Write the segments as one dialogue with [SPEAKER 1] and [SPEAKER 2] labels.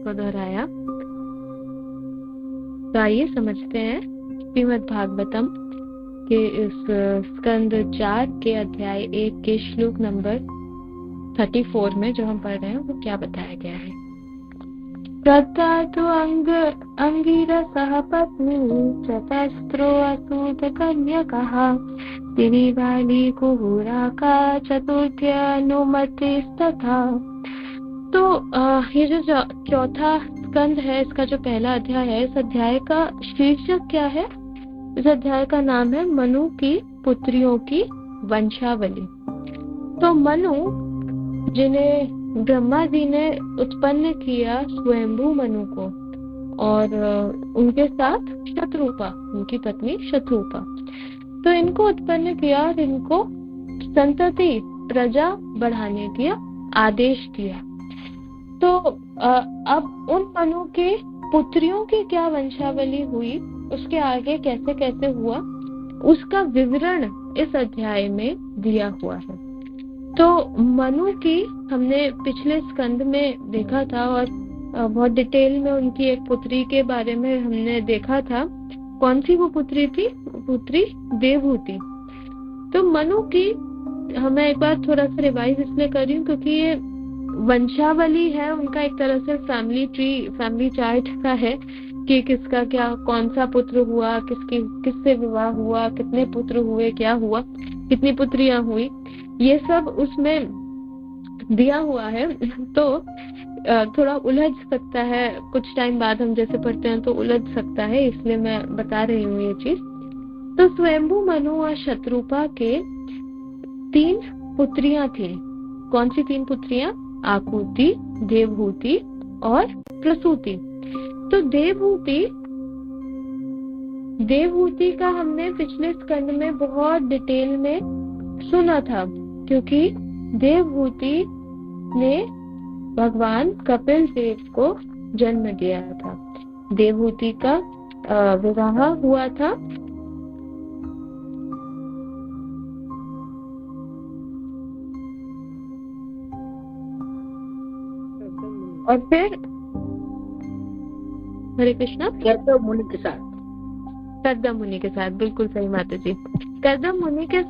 [SPEAKER 1] को दोहराया। तो आइए समझते हैं श्रीमद् भागवतम के इस स्कंद 4 के अध्याय 1 के श्लोक नंबर 34 में जो हम पढ़ रहे हैं वो क्या बताया गया है। प्रत्यातु अंगिरसः पत्नी चतस्रो असूत कन्यकः तिरिवाली कुहुराका चतुर्थ्यनुमतिस्तथा। तो ये जो चौथा स्कंद है, इसका जो पहला अध्याय है, इस अध्याय का शीर्षक क्या है? इस अध्याय का नाम है मनु की पुत्रियों की वंशावली। तो मनु, जिन्हें ब्रह्मा जी ने उत्पन्न किया, स्वयंभू मनु को, और उनके साथ शत्रुपा, उनकी पत्नी शत्रुपा, तो इनको उत्पन्न किया और इनको संतति प्रजा बढ़ाने का आदेश दिया। तो अब उन मनु के पुत्रियों की क्या वंशावली हुई, उसके आगे कैसे कैसे हुआ, उसका विवरण इस अध्याय में दिया हुआ है। तो मनु की हमने पिछले स्कंद में देखा था और बहुत डिटेल में उनकी एक पुत्री के बारे में हमने देखा था। कौन सी वो पुत्री थी? पुत्री देवहूति। तो मनु की हमें एक बार थोड़ा सा रिवाइज इसलिए कर रही हूँ क्योंकि ये वंशावली है उनका, एक तरह से फैमिली ट्री, फैमिली चार्ट का है कि किसका क्या, कौन सा पुत्र हुआ, किससे विवाह हुआ, कितने पुत्र हुए, क्या हुआ, कितनी पुत्रियां हुई, ये सब उसमें दिया हुआ है। तो थोड़ा उलझ सकता है, कुछ टाइम बाद हम जैसे पढ़ते हैं तो उलझ सकता है, इसलिए मैं बता रही हूँ ये चीज। तो स्वयंभू मनु और शत्रुपा के 3 पुत्रियां थी। कौन सी 3 पुत्रियां? आकुति, देवहूति और प्रसूति। तो देवहूति का हमने पिछले स्कंद में बहुत डिटेल में सुना था, क्योंकि देवहूति ने भगवान कपिल देव को जन्म दिया था। देवहूति का विवाह हुआ था और फिर हरे कृष्णा कर्दम मुनि के साथ, कर्दम मुनि के साथ, बिल्कुल सही माता जी, कर्दम मुनि के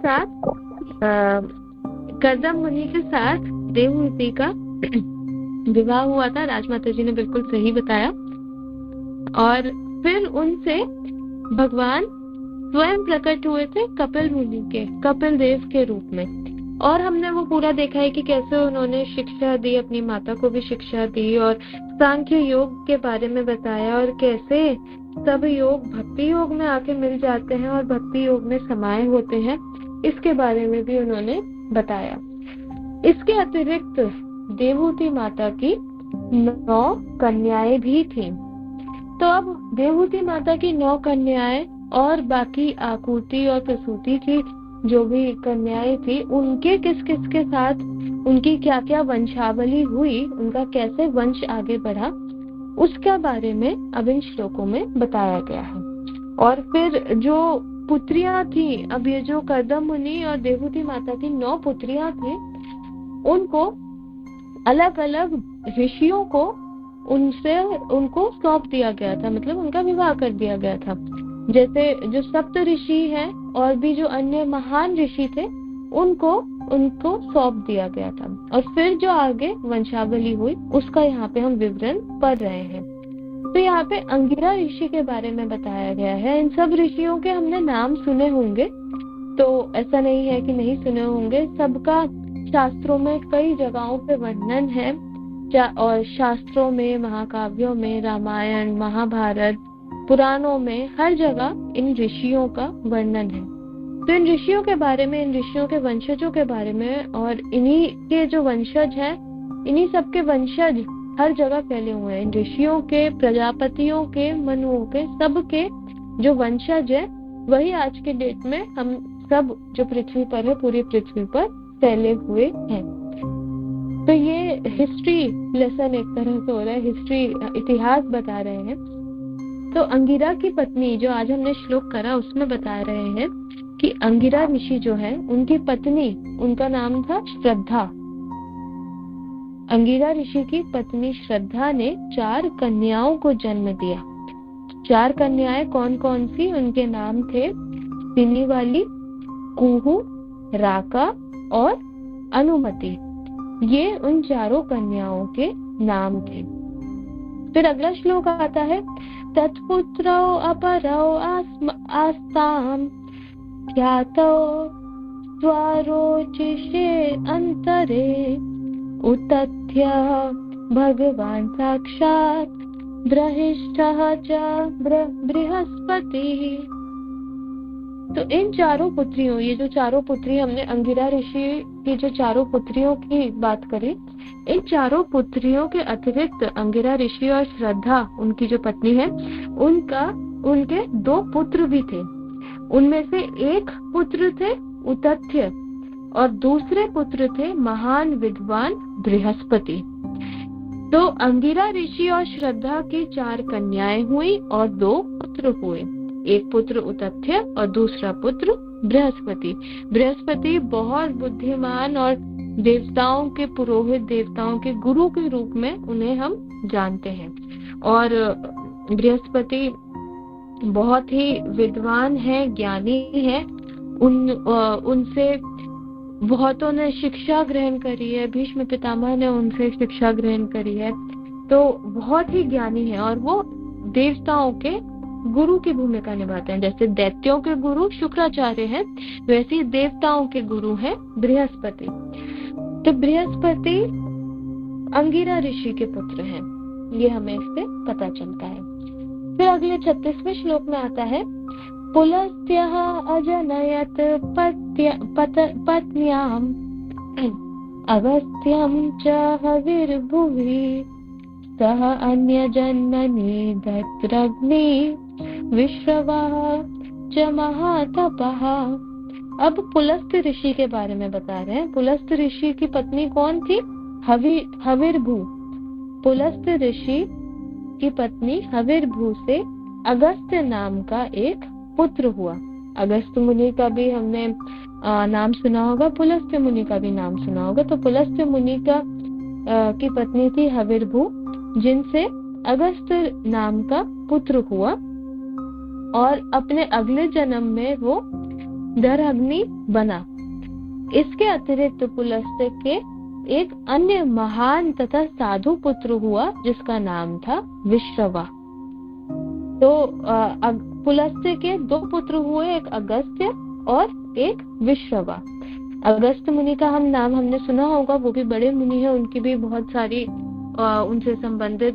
[SPEAKER 1] साथ देवहूति का विवाह हुआ था। राजमाता जी ने बिल्कुल सही बताया। और फिर उनसे भगवान स्वयं प्रकट हुए थे कपिल देव के रूप में। और हमने वो पूरा देखा है कि कैसे उन्होंने शिक्षा दी, अपनी माता को भी शिक्षा दी और सांख्य योग के बारे में बताया, और कैसे सब योग भक्ति योग में आके मिल जाते हैं और भक्ति योग में समाये होते हैं, इसके बारे में भी उन्होंने बताया। इसके अतिरिक्त देवहूति माता की 9 कन्याएं भी थीं। तो अब देवहूति माता की 9 कन्याएं और बाकी आकुति और प्रसूति की जो भी कन्याएं थी, उनके किस किस के साथ उनकी क्या क्या वंशावली हुई, उनका कैसे वंश आगे बढ़ा, उसके बारे में अब इन श्लोकों में बताया गया है। और फिर जो पुत्रियां थी, अब ये जो कर्दम मुनि और देवहूति माता की 9 पुत्रियां थी, उनको अलग अलग ऋषियों को उनको सौंप दिया गया था, मतलब उनका विवाह कर दिया गया था। जैसे जो सप्त ऋषि हैं और भी जो अन्य महान ऋषि थे, उनको सौंप दिया गया था। और फिर जो आगे वंशावली हुई उसका यहाँ पे हम विवरण पढ़ रहे हैं। तो यहाँ पे अंगिरा ऋषि के बारे में बताया गया है। इन सब ऋषियों के हमने नाम सुने होंगे, तो ऐसा नहीं है कि नहीं सुने होंगे, सबका शास्त्रों में कई जगहों पे वर्णन है, और शास्त्रों में, महाकाव्यों में, रामायण, महाभारत, पुराणों में, हर जगह इन ऋषियों का वर्णन है। तो इन ऋषियों के बारे में, इन ऋषियों के वंशजों के बारे में, और इन्हीं के जो वंशज हैं, इन्हीं सबके वंशज हर जगह फैले हुए हैं। इन ऋषियों के, प्रजापतियों के, मनुओं के, सबके जो वंशज है, वही आज के डेट में हम सब जो पृथ्वी पर है, पूरी पृथ्वी पर फैले हुए हैं। तो ये हिस्ट्री लेसन एक तरह से हो रहा है, हिस्ट्री, इतिहास बता रहे हैं। तो अंगिरा की पत्नी, जो आज हमने श्लोक करा, उसमें बता रहे हैं कि अंगिरा ऋषि जो है, उनकी पत्नी, उनका नाम था श्रद्धा। अंगिरा ऋषि की पत्नी श्रद्धा ने 4 कन्याओं को जन्म दिया। 4 कन्याएं कौन कौन सी? उनके नाम थे सिनीवाली, कुहू, राका और अनुमति। ये उन 4 कन्याओं के नाम थे। फिर अगला श्लोक आता है, तत्पुत्रौ अपरौ आस्ताम ख्यातौ स्वारोचिषे अंतरे उत्तथ्य भगवान साक्षात ब्रहिष्ठः च बृहस्पति। तो इन 4 पुत्रियों, ये जो 4 पुत्री हमने अंगिरा ऋषि की जो 4 पुत्रियों की बात करी, इन 4 पुत्रियों के अतिरिक्त अंगिरा ऋषि और श्रद्धा, उनकी जो पत्नी है, उनके 2 पुत्र भी थे। उनमें से एक पुत्र थे उत्तथ्य और दूसरे पुत्र थे महान विद्वान बृहस्पति। तो अंगिरा ऋषि और श्रद्धा की 4 कन्याएं हुई और 2 पुत्र हुए। एक पुत्र उत्तथ्य और दूसरा पुत्र बृहस्पति। बृहस्पति बहुत बुद्धिमान और देवताओं के पुरोहित, देवताओं के गुरु के रूप में उन्हें हम जानते हैं। और बृहस्पति बहुत ही विद्वान है, ज्ञानी है। उनसे बहुतों ने शिक्षा ग्रहण करी है, भीष्म पितामह ने उनसे शिक्षा ग्रहण करी है। तो बहुत ही ज्ञानी है और वो देवताओं के गुरु की भूमिका निभाते हैं। जैसे दैत्यों के गुरु शुक्राचार्य हैं, वैसे ही देवताओं के गुरु हैं बृहस्पति। तो बृहस्पति अंगिरा ऋषि के पुत्र हैं, ये हमें इससे पता चलता है। फिर अगले 36वें श्लोक में आता है, पुलस्त्यः अजनयत पत्न्याम् अगस्त्यं च हविर्भुवि सह अन्यजन्मनि दत्रग्नि विश्रवः च महातपः। अब पुलस्त ऋषि के बारे में बता रहे हैं। पुलस्त ऋषि की पत्नी कौन थी? हविर्भू। पुलस्त ऋषि की पत्नी हविर्भू से अगस्त्य नाम का एक पुत्र हुआ। अगस्त्य मुनि का भी हमने नाम सुना होगा, पुलस्त्य मुनि का भी नाम सुना होगा। तो पुलस्त्य मुनि की पत्नी थी हविर्भू, जिनसे अगस्त्य नाम का पुत्र हुआ और अपने अगले जन्म में वो दरअग्नि बना। इसके अतिरिक्त पुलस्त्य के एक अन्य महान तथा साधु पुत्र हुआ जिसका नाम था विश्रवा। तो पुलस्त्य के 2 पुत्र हुए, एक अगस्त्य और एक विश्रवा। अगस्त्य मुनि का नाम हमने सुना होगा, वो भी बड़े मुनि हैं, उनकी भी बहुत सारी उनसे संबंधित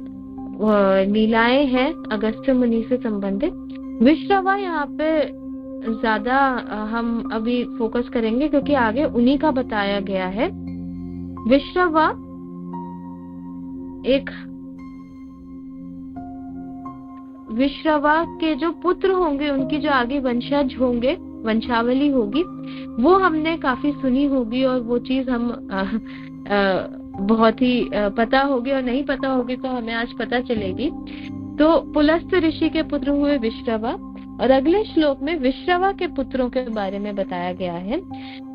[SPEAKER 1] लीलाएं हैं अगस्त्य मुनि से संबंधित। विश्रवा यहाँ पे ज्यादा हम अभी फोकस करेंगे क्योंकि आगे उन्हीं का बताया गया है। विश्रवा के जो पुत्र होंगे, उनकी जो आगे वंशज होंगे, वंशावली होगी, वो हमने काफी सुनी होगी और वो चीज हम बहुत ही पता होगी और नहीं पता होगी तो हमें आज पता चलेगी। तो पुलस्त ऋषि के पुत्र हुए विश्रवा और अगले श्लोक में विश्रवा के पुत्रों के बारे में बताया गया है।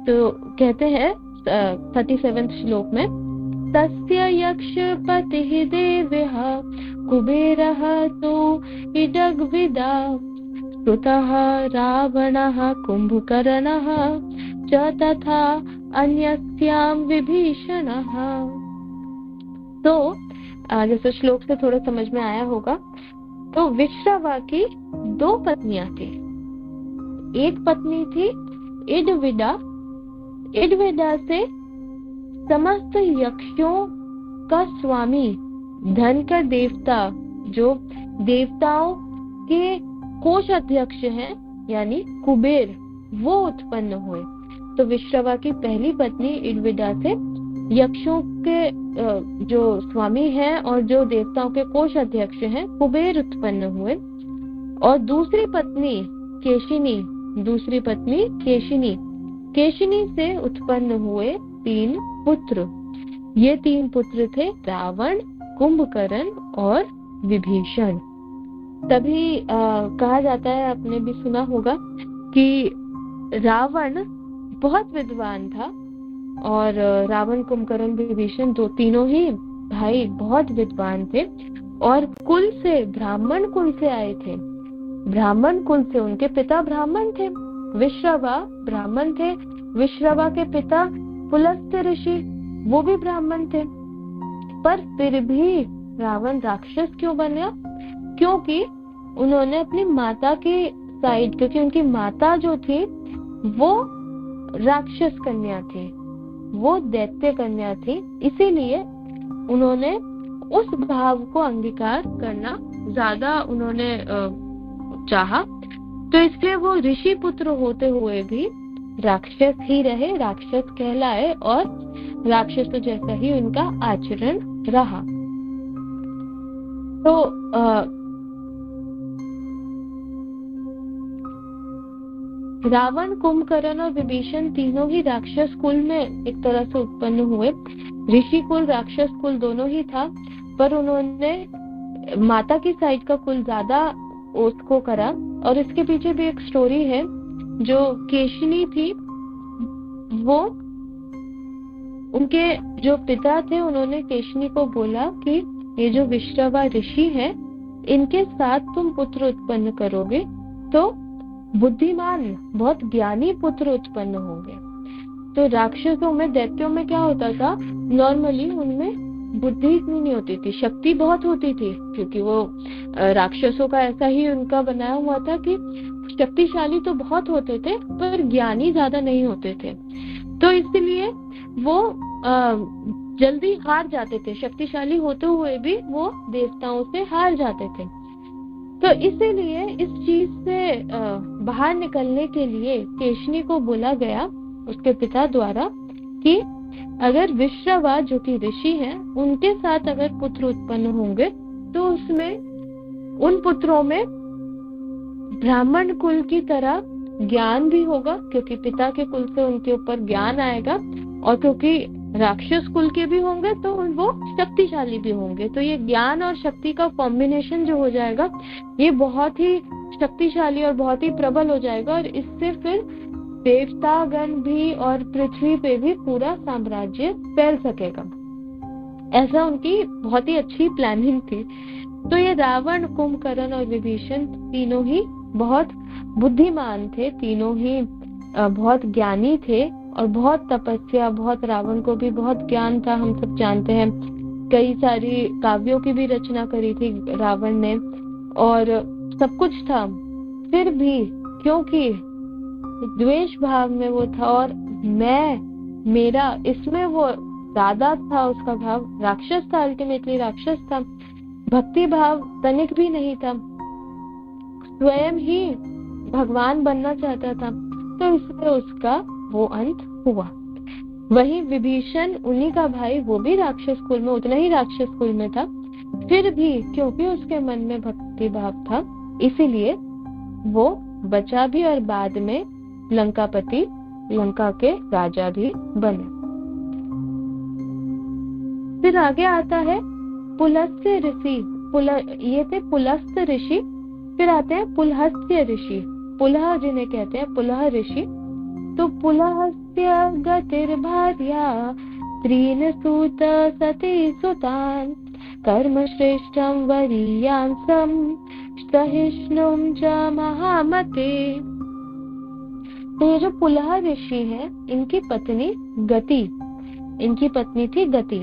[SPEAKER 1] तो कहते हैं 37वें श्लोक में, तस्य यक्षपतिः देव्यः कुबेरः तु इदग्विदा श्रुतः रावणः कुम्भकर्णः च तथा अन्यस्यां विभीषणः। तो जैसे श्लोक से थोड़ा समझ में आया होगा, तो विश्रवा की 2 पत्नियां थी। एक पत्नी थी इडविदा। इडविदा से समस्त यक्षों का स्वामी, धन का देवता, जो देवताओं के कोषाध्यक्ष हैं यानी कुबेर, वो उत्पन्न हुए। तो विश्रवा की पहली पत्नी इडविदा से यक्षों के जो स्वामी हैं और जो देवताओं के कोषाध्यक्ष हैं कुबेर उत्पन्न हुए। और दूसरी पत्नी केशिनी से उत्पन्न हुए 3 पुत्र। ये 3 पुत्र थे रावण, कुंभकर्ण और विभीषण। तभी कहा जाता है, आपने भी सुना होगा कि रावण बहुत विद्वान था और रावण, कुंभकर्ण, विभीषण तीनों ही भाई बहुत विद्वान थे और कुल से ब्राह्मण कुल से आए थे। ब्राह्मण कुल से, उनके पिता ब्राह्मण थे, विश्रवा ब्राह्मण थे, विश्रवा के पिता पुलस्त्य ऋषि वो भी ब्राह्मण थे। पर फिर भी रावण राक्षस क्यों बना? क्योंकि उन्होंने अपनी माता की साइड, क्योंकि उनकी माता जो थी वो राक्षस कन्या थी, वो दैत्य कन्या थी, इसीलिए उन्होंने उस भाव को अंगीकार करना ज्यादा उन्होंने चाहा। तो इसलिए वो ऋषि पुत्र होते हुए भी राक्षस ही रहे, राक्षस कहलाए और राक्षसों जैसा ही उनका आचरण रहा। तो रावण, कुंभकर्ण और विभीषण तीनों ही राक्षस कुल में एक तरह से उत्पन्न हुए। ऋषि कुल, राक्षस कुल दोनों ही था, पर उन्होंने माता की साइड का कुल ज्यादा उसको करा। और इसके पीछे भी एक स्टोरी है। जो केशनी थी, वो उनके जो पिता थे उन्होंने केशनी को बोला कि ये जो विश्रवा ऋषि है इनके साथ तुम पुत्र उत्पन्न करोगे तो बुद्धिमान, बहुत ज्ञानी पुत्र उत्पन्न होंगे। तो राक्षसों में, दैत्यों में क्या होता था, नॉर्मली उनमें बुद्धि इतनी नहीं होती थी, शक्ति बहुत होती थी, क्योंकि वो राक्षसों का ऐसा ही उनका बनाया हुआ था कि शक्तिशाली तो बहुत होते थे पर ज्ञानी ज्यादा नहीं होते थे। तो इसलिए वो जल्दी हार जाते थे, शक्तिशाली होते हुए भी वो देवताओं से हार जाते थे। तो इसीलिए इस चीज से बाहर निकलने के लिए केशनी को बोला गया उसके पिता द्वारा कि अगर विश्रवा जो कि ऋषि हैं उनके साथ अगर पुत्र उत्पन्न होंगे तो उसमें, उन पुत्रों में ब्राह्मण कुल की तरह ज्ञान भी होगा, क्योंकि पिता के कुल से उनके ऊपर ज्ञान आएगा, और क्योंकि राक्षस कुल के भी होंगे तो वो शक्तिशाली भी होंगे। तो ये ज्ञान और शक्ति का कॉम्बिनेशन जो हो जाएगा ये बहुत ही शक्तिशाली और बहुत ही प्रबल हो जाएगा, और इससे फिर देवतागण भी और पृथ्वी पे भी पूरा साम्राज्य फैल सकेगा। ऐसा उनकी बहुत ही अच्छी प्लानिंग थी। तो ये रावण, कुंभकर्ण और विभीषण तीनों ही बहुत बुद्धिमान थे, तीनों ही बहुत ज्ञानी थे और बहुत तपस्या, बहुत, रावण को भी बहुत ज्ञान था, हम सब जानते हैं। कई सारी काव्यों की भी रचना करी थी रावण ने और सब कुछ था। फिर भी क्योंकि द्वेष भाव में वो था और मेरा इसमें वो ज्यादा था, उसका भाव राक्षस था, अल्टीमेटली राक्षस था, भक्ति भाव तनिक भी नहीं था, स्वयं ही भगवान बनना चाहता था। तो इसलिए उसका वो अंत हुआ। वही विभीषण, उन्हीं का भाई, वो भी राक्षस कुल में, उतना ही राक्षस कुल में था, फिर भी क्योंकि उसके मन में भक्ति भाव था इसीलिए वो बचा भी और बाद में लंकापति, लंका के राजा भी बने। फिर आगे आता है पुलस्त्य ऋषि। ये थे पुलस्त्य ऋषि। फिर आते हैं पुलहस्त्य ऋषि, पुलह जिन्हें कहते हैं पुलह ऋषि। तो पुलहस्त्य गतिर्भार्या त्रीन सूत सती सुतान कर्म श्रेष्ठम वरीयांसम सहिष्णुम च महामते। तो ये जो पुलह ऋषि है इनकी पत्नी गति, इनकी पत्नी थी गति।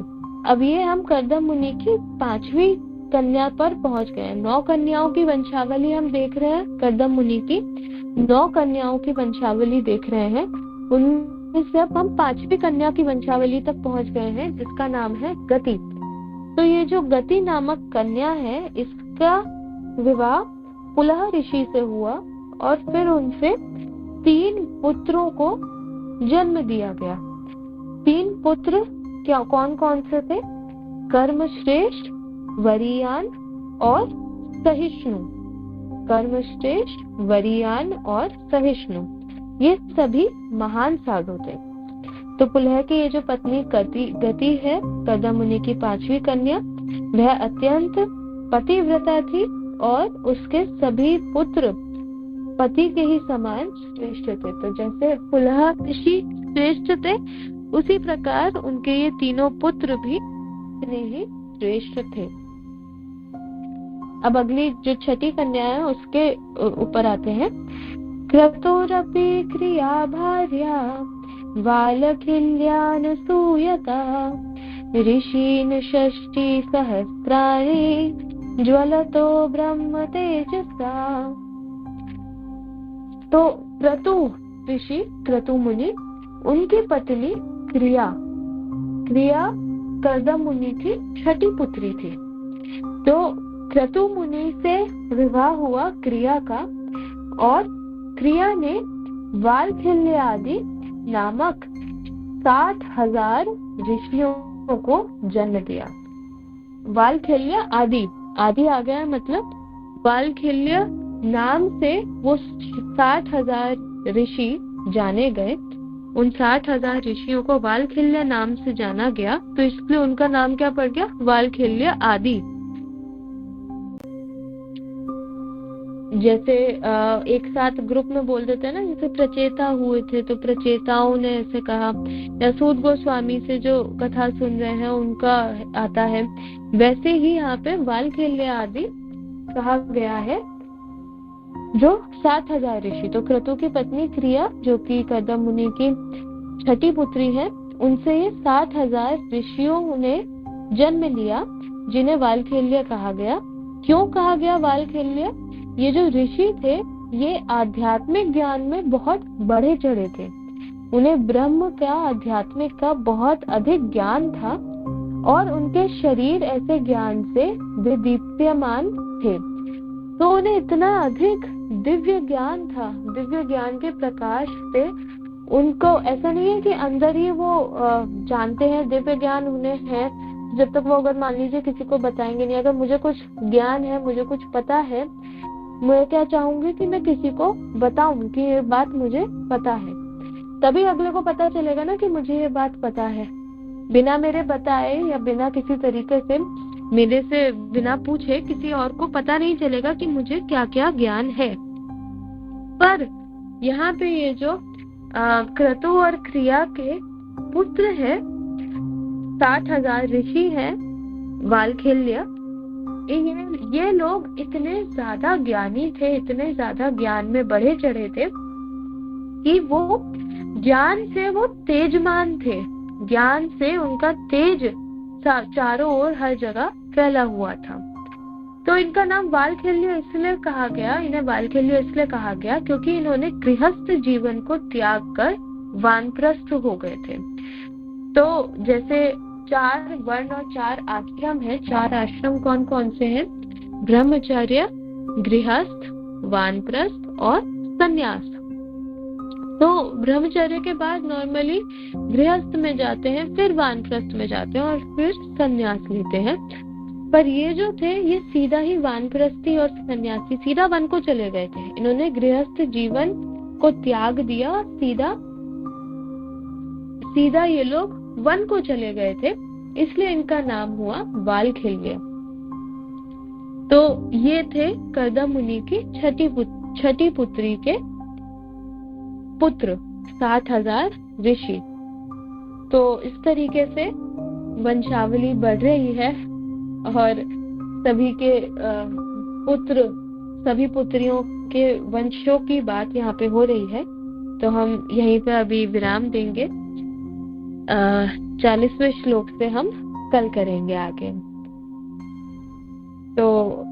[SPEAKER 1] अब ये हम कर्दम मुनि की 5वीं कन्या पर पहुंच गए। 9 कन्याओं की वंशावली हम देख रहे हैं, कर्दम मुनि की 9 कन्याओं की वंशावली देख रहे हैं। उनमें से अब हम 5वीं कन्या की वंशावली तक पहुंच गए हैं जिसका नाम है गति। तो ये जो गति नामक कन्या है इसका विवाह पुलह ऋषि से हुआ और फिर उनसे 3 पुत्रों को जन्म दिया गया। 3 पुत्र क्या, कौन कौन से थे? कर्मश्रेष्ठ, वरीयान और सहिष्णु। कर्मश्रेष्ठ, वरीयान और सहिष्णु, ये सभी महान साधु थे। तो पुलह की ये जो पत्नी गति है, कर्दम मुनि की 5वीं कन्या, वह अत्यंत पतिव्रता थी और उसके सभी पुत्र पति के ही समान श्रेष्ठ थे। तो जैसे पुलह ऋषि श्रेष्ठ थे उसी प्रकार उनके ये तीनों पुत्र भी इतने ही श्रेष्ठ थे। अब अगली जो छठी कन्या है उसके ऊपर आते हैं। क्रतुरपि क्रिया भार्या वालखिल्यानसूयता ऋषीन् षष्टि सहस्राणि ज्वलतो ब्रह्म तेजसा। तो क्रतु ऋषि, क्रतु मुनि, उनकी पत्नी क्रिया कर्दम मुनि की छठी पुत्री थी। तो क्रतु मुनि से विवाह हुआ क्रिया का, और क्रिया ने वालखिल्य आदि नामक 60,000 ऋषियों को जन्म दिया। वालखिल्य आदि आ गया, मतलब वालखिल्य नाम से वो 60,000 ऋषि जाने गए। उन 60,000 ऋषियों को वालखिल्य नाम से जाना गया, तो इसलिए उनका नाम क्या पड़ गया? वालखिल्य आदि। जैसे एक साथ ग्रुप में बोल देते हैं ना, जैसे प्रचेता हुए थे तो प्रचेताओं ने ऐसे कहा, या सूत गोस्वामी से जो कथा सुन रहे हैं उनका आता है, वैसे ही यहाँ पे वालखिल्य आदि कहा गया है, जो 60,000 ऋषि। तो क्रतु की पत्नी क्रिया, जो कि कर्दम मुनि की छठी पुत्री है, उनसे ये 60,000 ऋषियों ने जन्म लिया, जिन्हें वालखिल्य कहा गया। क्यों कहा गया वालखिल्य? ये जो ऋषि थे ये आध्यात्मिक ज्ञान में बहुत बढ़े चढ़े थे, उन्हें ब्रह्म का, आध्यात्मिक का बहुत अधिक ज्ञान था, और उनके शरीर ऐसे ज्ञान से दीप्यमान थे। तो उन्हें इतना अधिक दिव्य ज्ञान था, दिव्य ज्ञान के प्रकाश से उनको ऐसा नहीं है कि अंदर ही वो जानते हैं, दिव्य ज्ञान उन्हें है, जब तक वो अगर मान लीजिए किसी को बताएंगे नहीं। अगर मुझे कुछ ज्ञान है, मुझे कुछ पता है, मैं क्या चाहूंगी कि मैं किसी को बताऊं कि ये बात मुझे पता है, तभी अगले को पता चलेगा ना कि मुझे ये बात पता है। बिना मेरे बताए या बिना किसी तरीके से मेरे से बिना पूछे किसी और को पता नहीं चलेगा कि मुझे क्या क्या ज्ञान है। पर यहाँ पे ये जो क्रतु और क्रिया के पुत्र है, 60,000 ऋषि है वालखिल्य, ये लोग इतने ज्यादा ज्ञानी थे, इतने ज्यादा ज्ञान में बढ़े चढ़े थे कि वो ज्ञान से वो तेजमान थे। ज्ञान से उनका तेज चारों ओर हर जगह फैला हुआ था। तो इनका नाम वालखिल्य इसलिए कहा गया, इन्हें वालखिल्य इसलिए कहा गया क्योंकि इन्होंने गृहस्थ जीवन को त्याग कर वानप्रस्थ हो गए थे। तो जैसे 4 वर्ण और 4 आश्रम है, 4 आश्रम कौन कौन से हैं? ब्रह्मचर्य, गृहस्थ, वानप्रस्थ और संन्यास। तो ब्रह्मचर्य के बाद नॉर्मली गृहस्थ में जाते हैं, फिर वानप्रस्थ में जाते हैं और फिर संन्यास लेते हैं। पर ये जो थे ये सीधा ही वानप्रस्थी और सन्यासी सीधा वन को चले गए थे। इन्होंने गृहस्थ जीवन को त्याग दिया और सीधा ये लोग वन को चले गए थे, इसलिए इनका नाम हुआ वालखिल्य। तो ये थे कर्दम मुनि की छठी पुत्री के पुत्र 60,000 ऋषि। तो इस तरीके से वंशावली बढ़ रही है और सभी के पुत्र, सभी पुत्रियों के वंशों की बात यहाँ पे हो रही है। तो हम यहीं पे अभी विराम देंगे। 40वें श्लोक से हम कल करेंगे आगे। तो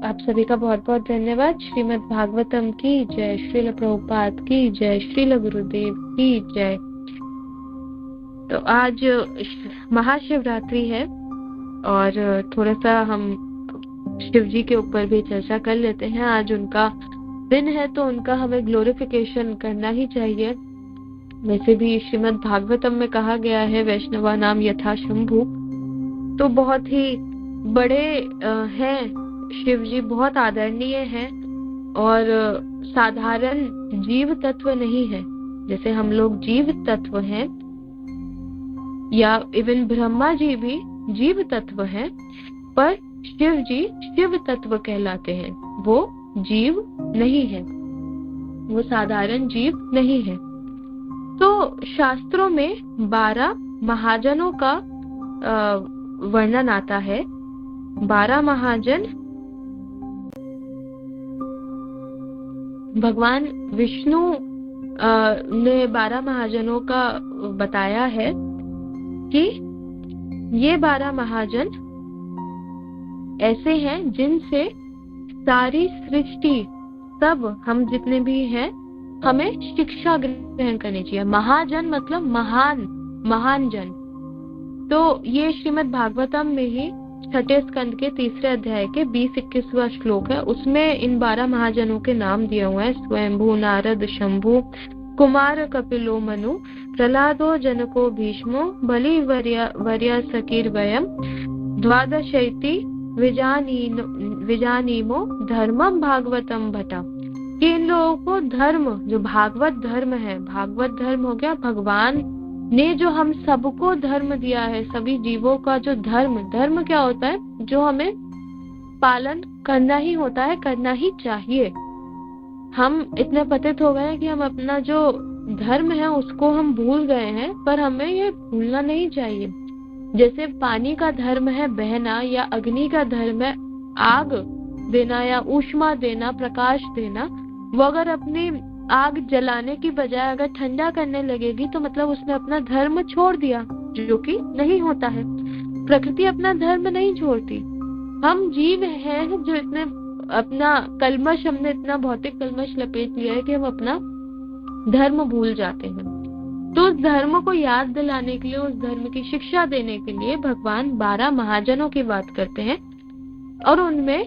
[SPEAKER 1] आप सभी का बहुत बहुत धन्यवाद। श्रीमद् भागवतम की जय, श्रील प्रभुपाद की जय, श्रील गुरुदेव की जय। तो आज महाशिवरात्रि है और थोड़ा सा हम शिव जी के ऊपर भी चर्चा कर लेते हैं। आज उनका दिन है तो उनका हमें ग्लोरिफिकेशन करना ही चाहिए। वैसे भी श्रीमद् भागवतम में कहा गया है वैष्णवा नाम यथा शंभु, तो बहुत ही बड़े हैं शिव जी, बहुत आदरणीय हैं और साधारण जीव तत्व नहीं है। जैसे हम लोग जीव तत्व हैं या इवन ब्रह्मा जी भी जीव तत्व हैं, पर शिव जी शिव तत्व कहलाते हैं। वो जीव नहीं है, वो साधारण जीव नहीं है। तो शास्त्रों में 12 महाजनों का वर्णन आता है। 12 महाजन भगवान विष्णु ने 12 महाजनों का बताया है कि ये 12 महाजन ऐसे हैं जिनसे सारी सृष्टि, सब हम जितने भी हैं, हमें शिक्षा ग्रहण करनी चाहिए। महाजन मतलब महान जन। तो ये श्रीमद् भागवतम में ही 6 स्कंद के 3 अध्याय के 20-21वां श्लोक है। उसमें इन 12 महाजनों के नाम दिए हुए हैं। स्वयंभू, नारद, शंभु, कुमार, कपिलो, मनु, प्रहलादो, जनको, भीष्मो, बलि, वर्य, सकीर, वयम, द्वादशैति विजानीमो धर्मम भागवतम भटा। कि इन लोगों को धर्म, जो भागवत धर्म है, भागवत धर्म हो गया भगवान ने जो हम सबको धर्म दिया है, सभी जीवों का जो धर्म क्या होता है, जो हमें पालन करना ही होता है, करना ही चाहिए। हम इतने पतित हो गए हैं कि हम अपना जो धर्म है उसको हम भूल गए हैं, पर हमें ये भूलना नहीं चाहिए। जैसे पानी का धर्म है बहना, या अग्नि का धर्म है आग देना या ऊष्मा देना, प्रकाश देना। वो अगर अपनी आग जलाने की बजाय अगर ठंडा करने लगेगी तो मतलब उसने अपना धर्म छोड़ दिया, जो कि नहीं होता है। प्रकृति अपना धर्म नहीं छोड़ती। हम जीव हैं जो इतने अपना कल्मश, हमने इतना भौतिक कल्मश लपेट लिया है कि हम अपना धर्म भूल जाते हैं। तो उस धर्म को याद दिलाने के लिए, उस धर्म की शिक्षा देने के लिए भगवान 12 महाजनों की बात करते हैं, और उनमें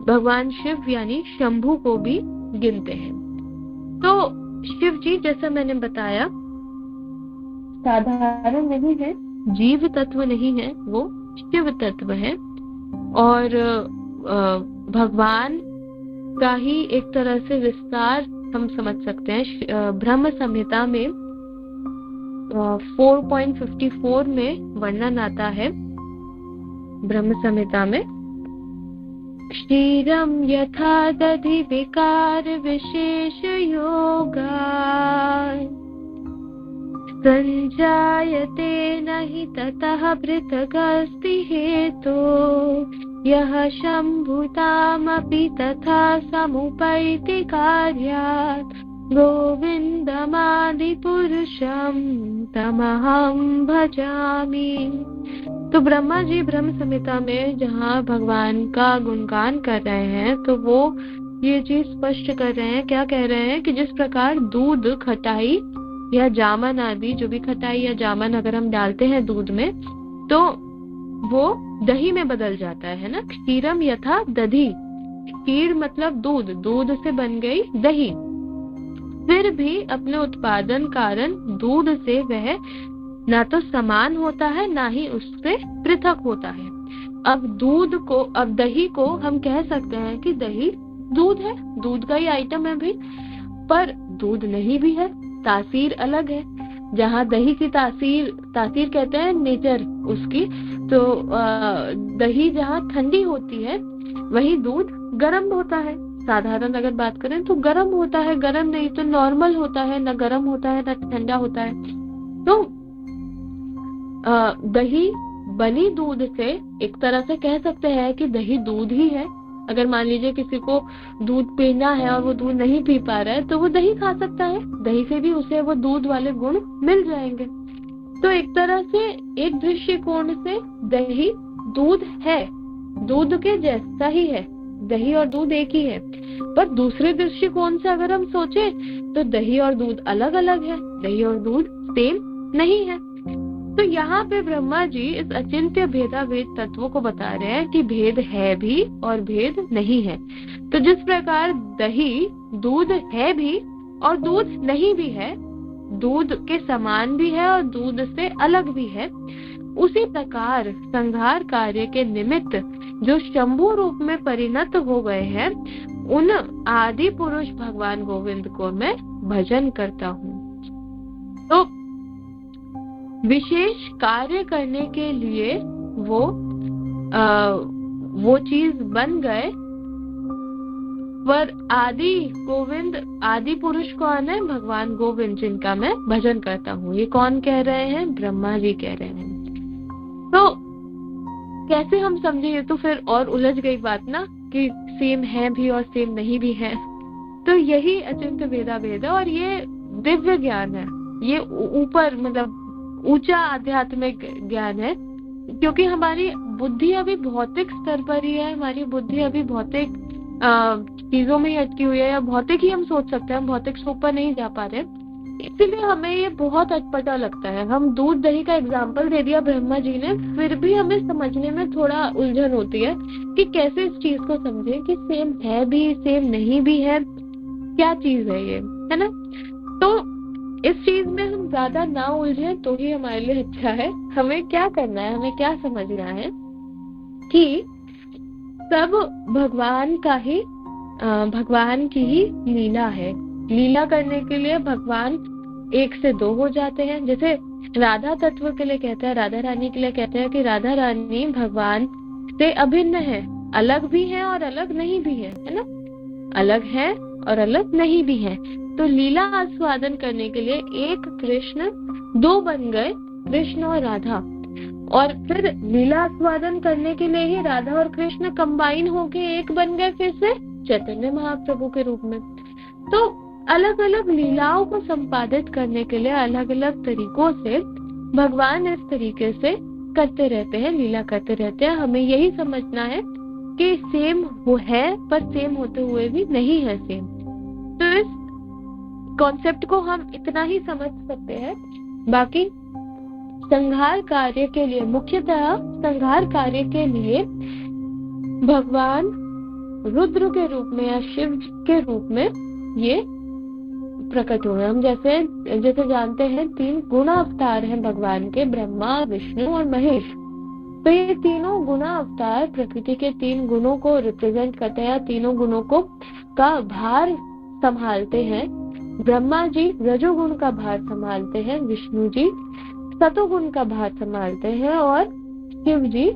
[SPEAKER 1] भगवान शिव यानी शंभु को भी गिनते हैं। तो शिव जी, जैसा मैंने बताया, साधारण नहीं है, जीव तत्व नहीं है, वो शिव तत्व है। और भगवान का ही एक तरह से विस्तार हम समझ सकते हैं। ब्रह्म संहिता में 4.54 में वर्णन आता है। ब्रह्म संहिता में क्षीरम यथा दधि विकार विशेष योगा संजायते नहि ततः पृथगस्ति हेतो यः शम्भुतामपि तथा समुपैति कार्यात् गोविन्दमादि पुरुषं तमहं भजामि। तो ब्रह्मा जी ब्रह्म संहिता में जहाँ भगवान का गुणगान कर रहे हैं, तो वो ये चीज स्पष्ट कर रहे हैं। क्या कह रहे हैं कि जिस प्रकार दूध, खटाई या जामन आदि, जो भी खटाई या जामन अगर हम डालते हैं दूध में, तो वो दही में बदल जाता है ना। क्षीरम यथा दधि, क्षीर मतलब दूध, दूध से बन गई दही। फिर भी अपने उत्पादन कारण दूध से वह ना तो समान होता है, ना ही उससे पृथक होता है। अब दूध को, अब दही को हम कह सकते हैं कि दही दूध है, दूध का ही आइटम है भी, पर दूध नहीं भी है, तासीर अलग है। जहाँ दही की तासीर कहते हैं नेचर उसकी, तो दही जहाँ ठंडी होती है वही दूध गर्म होता है। साधारण अगर बात करें तो गर्म होता है, गर्म नहीं तो नॉर्मल होता है, ना गर्म होता है ना ठंडा होता है। तो दही बनी दूध से एक तरह से कह सकते हैं कि दही दूध ही है। अगर मान लीजिए किसी को दूध पीना है और वो दूध नहीं पी पा रहा है, तो वो दही खा सकता है, दही से भी उसे वो दूध वाले गुण मिल जाएंगे। तो एक तरह से, एक दृष्टिकोण से दही दूध है, दूध के जैसा ही है, दही और दूध एक ही है। पर दूसरे दृष्टिकोण से अगर हम सोचे तो दही और दूध अलग अलग है, दही और दूध सेम नहीं है। तो यहाँ पे ब्रह्मा जी इस अचिंत्य भेदाभेद तत्वों को बता रहे हैं कि भेद है भी और भेद नहीं है। तो जिस प्रकार दही दूध है भी और दूध नहीं भी है, दूध के समान भी है और दूध से अलग भी है, उसी प्रकार संहार कार्य के निमित्त जो शंभु रूप में परिणत हो गए हैं, उन आदि पुरुष भगवान गोविंद को मैं भजन करता हूँ। तो विशेष कार्य करने के लिए वो चीज बन गए पर आदि गोविंद, आदि पुरुष कौन है? भगवान गोविंद, जिनका मैं भजन करता हूँ। ये कौन कह रहे हैं? ब्रह्मा जी कह रहे हैं। तो कैसे हम समझे? ये तो फिर और उलझ गई बात ना, कि सेम है भी और सेम नहीं भी है। तो यही अचिंत्य भेदा भेद है, और ये दिव्य ज्ञान है। ये ऊपर मतलब ऊंचा आध्यात्मिक ज्ञान है, क्योंकि हमारी बुद्धि अभी भौतिक स्तर पर ही है। हमारी बुद्धि अभी भौतिक चीजों में ही अटकी हुई है, या भौतिक ही हम सोच सकते हैं, हम भौतिक सुख पर नहीं जा पा रहे। इसीलिए हमें ये बहुत अटपटा लगता है। हम दूध दही का एग्जाम्पल दे दिया ब्रह्मा जी ने, फिर भी हमें समझने में थोड़ा उलझन होती है कि कैसे इस चीज को समझे कि सेम है भी, सेम नहीं भी है, क्या चीज है ये, है ना। तो इस चीज में हम ज्यादा ना उलझे तो ही हमारे लिए अच्छा है। हमें क्या करना है, हमें क्या समझना है कि सब भगवान का ही भगवान की ही लीला है। लीला करने के लिए भगवान एक से दो हो जाते हैं। जैसे राधा तत्व के लिए कहते हैं, राधा रानी के लिए कहते हैं कि राधा रानी भगवान से अभिन्न है, अलग भी है और अलग नहीं भी है ना। अलग है और अलग नहीं भी है। तो लीला आस्वादन करने के लिए एक कृष्ण दो बन गए, कृष्ण और राधा। और फिर लीला आस्वादन करने के लिए ही राधा और कृष्ण कंबाइन होके एक बन गए, फिर से चैतन्य महाप्रभु के रूप में। तो अलग अलग लीलाओं को संपादित करने के लिए अलग अलग तरीकों से भगवान इस तरीके से करते रहते हैं, लीला करते रहते हैं। हमें यही समझना है कि सेम वो है, पर सेम होते हुए भी नहीं है सेम। तो इस कॉन्सेप्ट को हम इतना ही समझ सकते हैं। बाकी संहार कार्य के लिए, मुख्यतः संहार कार्य के लिए भगवान रुद्र के रूप में या शिव के रूप में ये प्रकट हुए। हम जैसे जानते हैं 3 गुण अवतार हैं भगवान के, ब्रह्मा, विष्णु और महेश। तो ये तीनों गुणा अवतार प्रकृति के 3 गुणों को रिप्रेजेंट करते हैं, तीनों गुणों को का भार संभालते हैं। ब्रह्मा जी रजोगुण का भार संभालते हैं, विष्णु जी सतोगुण का भार संभालते हैं और शिव जी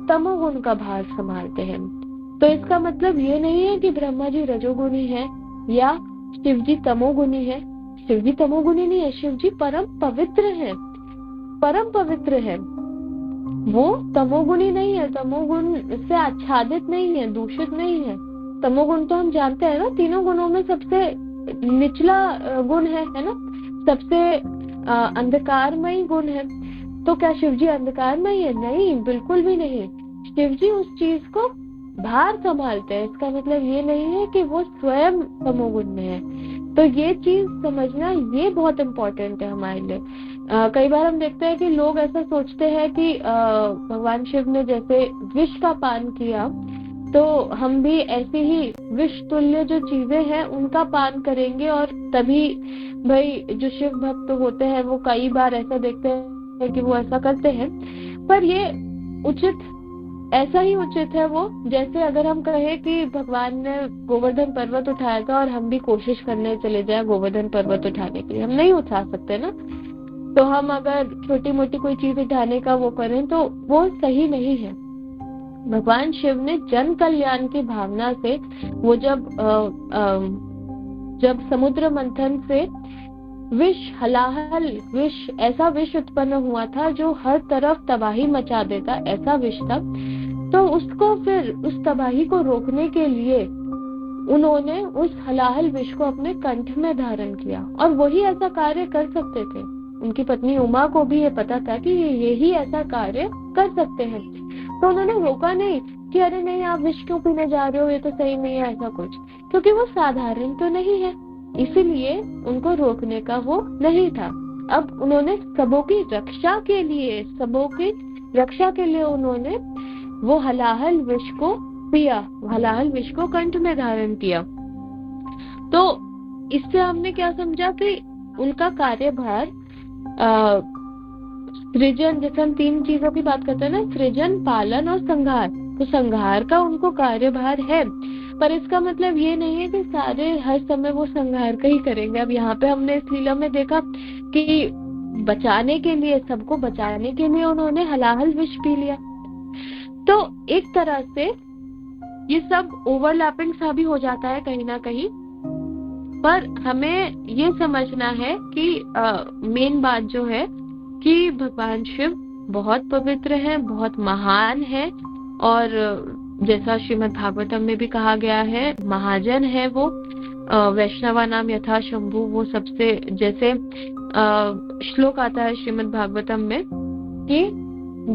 [SPEAKER 1] तमोगुण का भार संभालते हैं। तो इसका मतलब ये नहीं है कि ब्रह्मा जी रजोगुणी है या शिव जी तमोगुणी है। शिव जी तमोगुणी नहीं है, शिव जी परम पवित्र है, परम पवित्र है। वो तमोगुणी नहीं है, तमोगुण से आच्छादित नहीं है, दूषित नहीं है। तमोगुण तो हम जानते हैं ना, तीनों गुणों में सबसे निचला गुण है ना, सबसे अंधकारमयी गुण है। तो क्या शिव जी अंधकारमयी है? नहीं, बिल्कुल भी नहीं। शिव जी उस चीज को भार संभालते हैं। इसका मतलब ये नहीं है कि वो स्वयं तमोगुण में है। तो ये चीज समझना ये बहुत इम्पोर्टेंट है हमारे लिए। कई बार हम देखते हैं कि लोग ऐसा सोचते हैं कि भगवान शिव ने जैसे विष का पान किया, तो हम भी ऐसे ही विष तुल्य जो चीजें हैं उनका पान करेंगे, और तभी भाई जो शिव भक्त होते हैं वो कई बार ऐसा देखते हैं कि वो ऐसा करते हैं। पर ये उचित, ऐसा ही उचित है वो, जैसे अगर हम कहें कि भगवान ने गोवर्धन पर्वत उठाया था और हम भी कोशिश करने चले जाए गोवर्धन पर्वत उठाने के लिए, हम नहीं उठा सकते ना। तो हम अगर छोटी मोटी कोई चीज उठाने का वो करें तो वो सही नहीं है। भगवान शिव ने जन कल्याण की भावना से वो जब समुद्र मंथन से विष, हलाहल विष, ऐसा विष उत्पन्न हुआ था जो हर तरफ तबाही मचा देता, ऐसा विष था। तो उसको फिर उस तबाही को रोकने के लिए उन्होंने उस हलाहल विष को अपने कंठ में धारण किया, और वही ऐसा कार्य कर सकते थे। उनकी पत्नी उमा को भी ये पता था कि यही ऐसा कार्य कर सकते हैं। तो उन्होंने रोका नहीं कि अरे नहीं आप विष क्यों पीने जा रहे हो, ये तो सही नहीं है, ऐसा कुछ, क्योंकि वो साधारण तो नहीं है, इसीलिए उनको रोकने का वो नहीं था। अब उन्होंने सबों की रक्षा के लिए उन्होंने वो हलाहल विष को पिया, हलाहल विष को कंठ में धारण किया। तो इससे हमने क्या समझा कि उनका कार्यभार सृजन, जैसे हम 3 चीजों की बात करते हैं ना, सृजन, पालन और संहार, तो संहार का उनको कार्यभार है। पर इसका मतलब ये नहीं है कि सारे हर समय वो संहार का ही करेंगे। अब यहाँ पे हमने इस लीला में देखा कि बचाने के लिए, सबको बचाने के लिए उन्होंने हलाहल विष पी लिया। तो एक तरह से ये सब ओवरलैपिंग सा भी हो जाता है कहीं ना कहीं। पर हमें ये समझना है कि मेन बात जो है कि भगवान शिव बहुत पवित्र है, बहुत महान है, और जैसा श्रीमद् भागवतम में भी कहा गया है, महाजन है वो। वैष्णवा नाम यथा शंभु, वो सबसे, जैसे श्लोक आता है श्रीमद् भागवतम में कि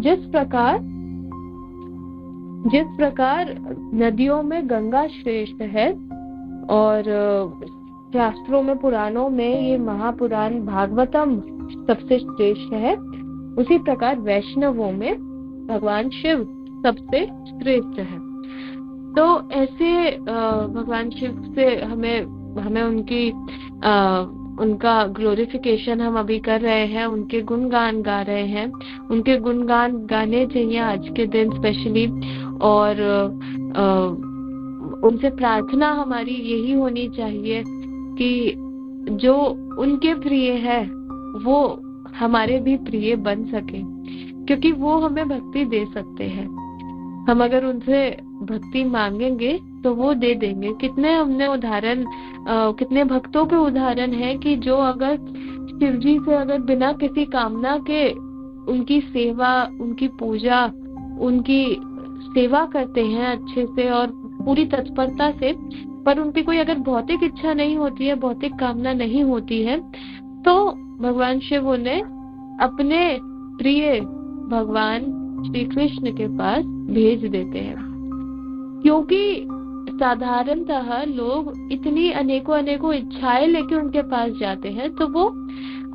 [SPEAKER 1] जिस प्रकार नदियों में गंगा श्रेष्ठ है, और शास्त्रों में, पुराणों में ये महापुराण भागवतम सबसे श्रेष्ठ है, उसी प्रकार वैष्णवों में भगवान शिव सबसे श्रेष्ठ है। तो ऐसे भगवान शिव से हमें उनका ग्लोरिफिकेशन हम अभी कर रहे हैं, उनके गुणगान गा रहे हैं, उनके गुणगान गाने चाहिए आज के दिन स्पेशली। और उनसे प्रार्थना हमारी यही होनी चाहिए कि जो उनके प्रिय है वो हमारे भी प्रिय बन सके, क्योंकि वो हमें भक्ति दे सकते हैं। हम अगर उनसे भक्ति मांगेंगे तो वो दे देंगे। कितने हमने उदाहरण, कितने भक्तों के उदाहरण है कि जो अगर शिव जी से अगर बिना किसी कामना के उनकी सेवा, उनकी पूजा, उनकी सेवा करते हैं अच्छे से और पूरी तत्परता से, पर उनकी कोई अगर भौतिक इच्छा नहीं होती है, भौतिक कामना नहीं होती है, तो भगवान शिव उन्हें अपने प्रिय भगवान श्री कृष्ण के पास भेज देते हैं। क्योंकि साधारणतः लोग इतनी अनेकों इच्छाएं लेके उनके पास जाते हैं, तो वो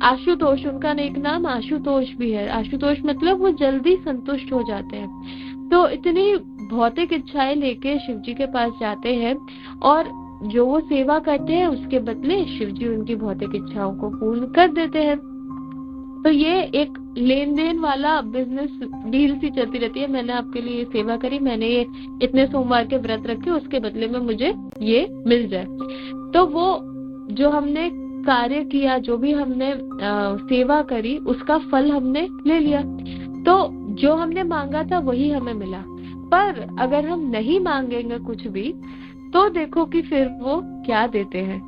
[SPEAKER 1] आशुतोष, उनका एक नाम आशुतोष भी है। आशुतोष मतलब वो जल्दी संतुष्ट हो जाते हैं। तो इतनी भौतिक इच्छाएं लेके शिव जी के पास जाते हैं, और जो वो सेवा करते हैं उसके बदले शिव जी उनकी भौतिक इच्छाओं को पूर्ण कर देते हैं। तो ये एक लेन देन वाला बिजनेस डील सी चलती रहती है। मैंने आपके लिए ये सेवा करी, मैंने ये इतने सोमवार के व्रत रखे, उसके बदले में मुझे ये मिल जाए। तो वो जो हमने कार्य किया, जो भी हमने सेवा करी, उसका फल हमने ले लिया। तो जो हमने मांगा था वही हमें मिला। पर अगर हम नहीं मांगेंगे कुछ भी, तो देखो कि फिर वो क्या देते हैं।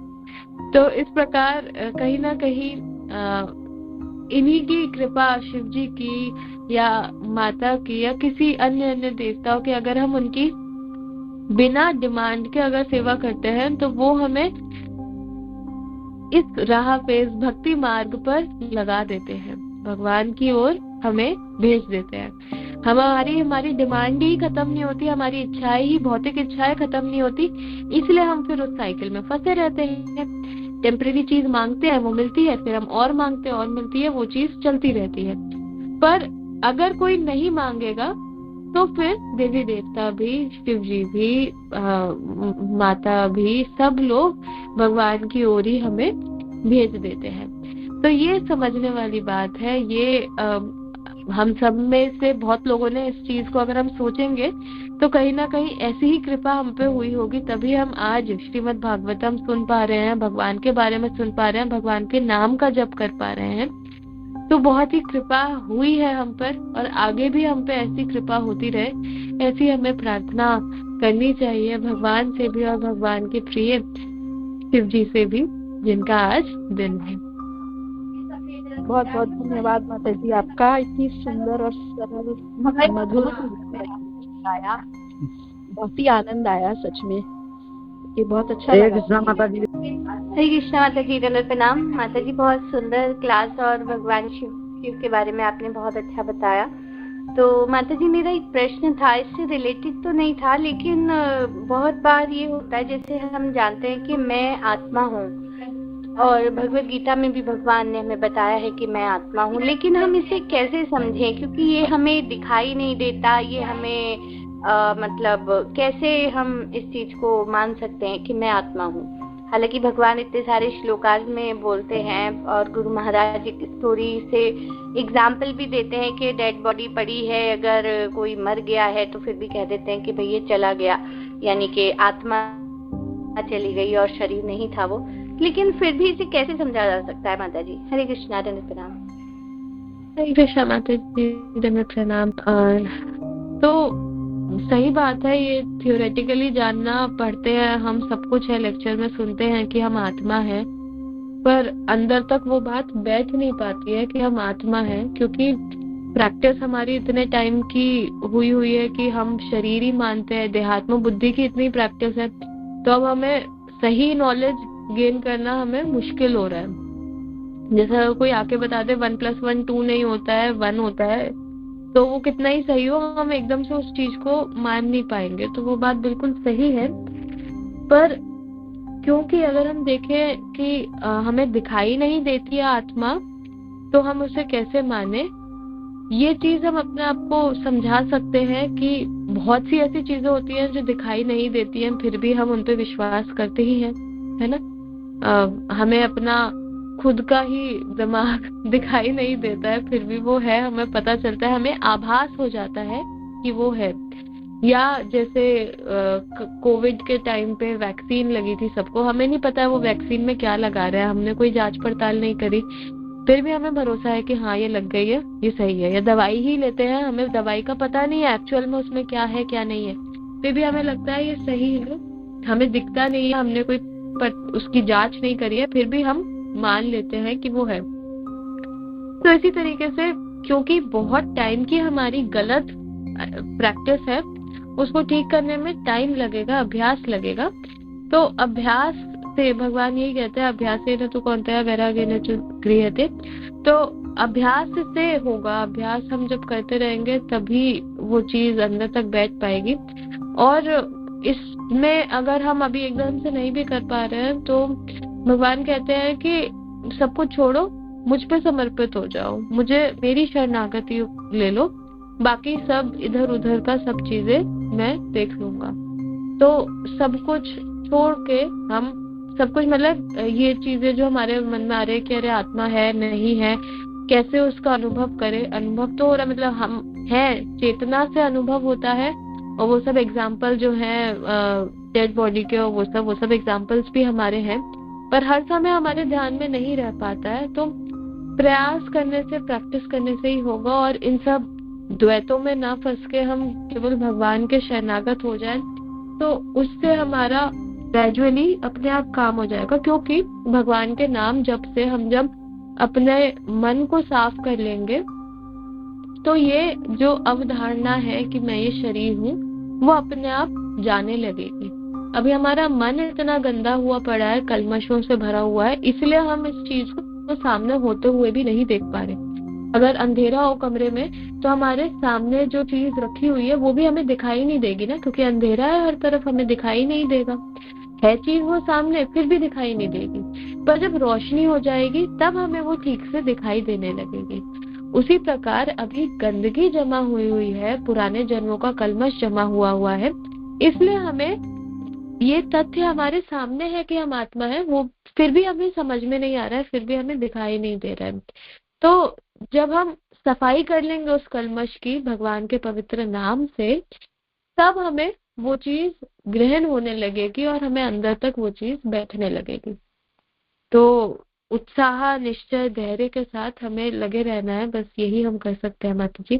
[SPEAKER 1] तो इस प्रकार कहीं ना कहीं इन्हीं की कृपा, शिव जी की या माता की या किसी अन्य देवताओं की, अगर हम उनकी बिना डिमांड के अगर सेवा करते हैं, तो वो हमें इस राह पे, इस भक्ति मार्ग पर लगा देते हैं, भगवान की ओर हमें भेज देते हैं। हमारी डिमांड ही खत्म नहीं होती, हमारी इच्छाएं ही, भौतिक इच्छाएं खत्म नहीं होती, इसलिए हम फिर उस साइकिल में फंसे रहते हैं। टेम्परेरी चीज मांगते हैं, वो मिलती है, फिर हम और मांगते हैं और मिलती है, वो चीज चलती रहती है। पर अगर कोई नहीं मांगेगा तो फिर देवी देवता भी, शिव जी भी, माता भी, सब लोग भगवान की ओर ही हमें भेज देते हैं। तो ये समझने वाली बात है। ये हम सब में से बहुत लोगों ने इस चीज को अगर हम सोचेंगे तो कहीं ना कहीं ऐसी ही कृपा हम पे हुई होगी, तभी हम आज श्रीमद् भागवतम सुन पा रहे हैं, भगवान के बारे में सुन पा रहे हैं, भगवान के नाम का जप कर पा रहे हैं। तो बहुत ही कृपा हुई है हम पर, और आगे भी हम पे ऐसी कृपा होती रहे। ऐसी हमें प्रार्थना करनी चाहिए भगवान से भी और भगवान के प्रिय शिव जी से भी, जिनका आज दिन है।
[SPEAKER 2] बहुत बहुत धन्यवाद माता जी आपका, इतनी सुंदर और सरल मधुर गाया, बहुत ही आनंद आया सच में, ये बहुत अच्छा लगा।
[SPEAKER 3] कृष्णा माता जी।
[SPEAKER 4] हरे कृष्णा माता जी, दंडवत प्रणाम। माता जी बहुत सुंदर क्लास, और भगवान शिव के बारे में आपने बहुत अच्छा बताया। तो माता जी मेरा एक प्रश्न था, इससे रिलेटेड तो नहीं था, लेकिन बहुत बार ये होता है, जैसे हम जानते हैं कि मैं आत्मा हूँ, और भगवत गीता में भी भगवान ने हमें बताया है कि मैं आत्मा हूँ, लेकिन हम इसे कैसे समझें, क्योंकि ये हमें दिखाई नहीं देता, ये हमें मतलब कैसे हम इस चीज को मान सकते हैं कि मैं आत्मा हूँ। हालांकि भगवान इतने सारे श्लोकाज में बोलते हैं, और गुरु महाराज एक स्टोरी से एग्जाम्पल भी देते हैं कि डेड बॉडी पड़ी है, अगर कोई मर गया है तो फिर भी कह देते हैं कि भाई ये चला गया, यानी कि आत्मा चली गई और शरीर नहीं था वो। लेकिन फिर भी इसे कैसे समझा जा सकता है माता जी? हरे कृष्णा, दंडवत प्रणाम।
[SPEAKER 1] हरे कृष्णा माता जी, दंडवत प्रणाम। तो सही बात है, ये थियोरेटिकली जानना पढ़ते हैं हम, सब कुछ है, लेक्चर में सुनते हैं कि हम आत्मा है, पर अंदर तक वो बात बैठ नहीं पाती है कि हम आत्मा है, क्योंकि प्रैक्टिस हमारी इतने टाइम की हुई है कि हम शरीर ही मानते हैं, देहात्म बुद्धि की इतनी प्रैक्टिस है, तो अब हमें सही नॉलेज गेन करना हमें मुश्किल हो रहा है। जैसा कोई आके बता दे 1+1 2 नहीं होता है, 1 होता है, तो वो कितना ही सही हो, हम एकदम से उस चीज को मान नहीं पाएंगे। तो वो बात बिल्कुल सही है, पर क्योंकि अगर हम देखें कि हमें दिखाई नहीं देती है आत्मा, तो हम उसे कैसे माने। ये चीज हम अपने आप को समझा सकते हैं कि बहुत सी ऐसी चीजें होती हैं जो दिखाई नहीं देती हैं, फिर भी हम उन पे विश्वास करते ही हैं, है ना। हमें अपना खुद का ही दिमाग दिखाई नहीं देता है, फिर भी वो है, हमें पता चलता है, हमें आभास हो जाता है कि वो है। या जैसे कोविड के टाइम पे वैक्सीन लगी थी सबको, हमें नहीं पता है वो वैक्सीन में क्या लगा रहा है, हमने कोई जांच पड़ताल नहीं करी, फिर भी हमें भरोसा है कि हाँ ये लग गई है, ये सही है। या दवाई ही लेते हैं, हमें दवाई का पता नहीं है एक्चुअल में उसमें क्या है क्या नहीं है, फिर भी हमें लगता है ये सही है, हमें दिखता नहीं है, हमने कोई उसकी जांच नहीं करी है, फिर भी हम मान लेते हैं कि वो है। तो इसी तरीके से क्योंकि बहुत टाइम की हमारी गलत प्रैक्टिस है, उसको ठीक करने में टाइम लगेगा, अभ्यास लगेगा। तो अभ्यास से भगवान यही कहते हैं, अभ्यासेन तु कौन्तेय वैराग्येन च गृह्यते। तो अभ्यास से होगा, अभ्यास हम जब करते रहेंगे तभी वो चीज अंदर तक बैठ पाएगी। और इसमें अगर हम अभी एकदम से नहीं भी कर पा रहे हैं, तो भगवान कहते हैं कि सब कुछ छोड़ो, मुझ पे समर्पित हो जाओ, मुझे मेरी शरणागति ले लो, बाकी सब इधर उधर का सब चीजें मैं देख लूंगा। तो सब कुछ छोड़ के हम सब कुछ, मतलब ये चीजें जो हमारे मन में आ रही है कि अरे आत्मा है नहीं है, कैसे उसका अनुभव करें। अनुभव तो हो रहा, मतलब हम है, चेतना से अनुभव होता है, और वो सब एग्जाम्पल जो है डेड बॉडी के, और वो सब एग्जाम्पल्स भी हमारे हैं, पर हर समय हमारे ध्यान में नहीं रह पाता है। तो प्रयास करने से, प्रैक्टिस करने से ही होगा, और इन सब द्वैतों में ना फंस के हम केवल भगवान के शरणागत हो जाएं, तो उससे हमारा ग्रेजुअली अपने आप काम हो जाएगा। क्योंकि भगवान के नाम जप से हम जब अपने मन को साफ कर लेंगे, तो ये जो अवधारणा है कि मैं ये शरीर हूँ, वो अपने आप जाने लगेगी। अभी हमारा मन इतना गंदा हुआ पड़ा है, कल्मशों से भरा हुआ है, इसलिए हम इस चीज को सामने होते हुए भी नहीं देख पा रहे। अगर अंधेरा हो कमरे में, तो हमारे सामने जो चीज रखी हुई है वो भी हमें दिखाई नहीं देगी ना, क्योंकि अंधेरा है हर तरफ, हमें दिखाई नहीं देगा। है चीज वो सामने, फिर भी दिखाई नहीं देगी, पर जब रोशनी हो जाएगी तब हमें वो ठीक से दिखाई देने लगेगी। उसी प्रकार अभी गंदगी जमा हुई है, पुराने जन्मों का कलमश जमा हुआ है, इसलिए हमें ये तथ्य हमारे सामने है कि हम आत्मा है, वो फिर भी हमें समझ में नहीं आ रहा है, फिर भी हमें दिखाई नहीं दे रहा है। तो जब हम सफाई कर लेंगे उस कलमश की भगवान के पवित्र नाम से, तब हमें वो चीज ग्रहण होने लगेगी और हमें अंदर तक वो चीज बैठने लगेगी। तो उत्साह, निश्चय, धैर्य के साथ हमें लगे रहना है, बस यही हम कर सकते हैं माता जी।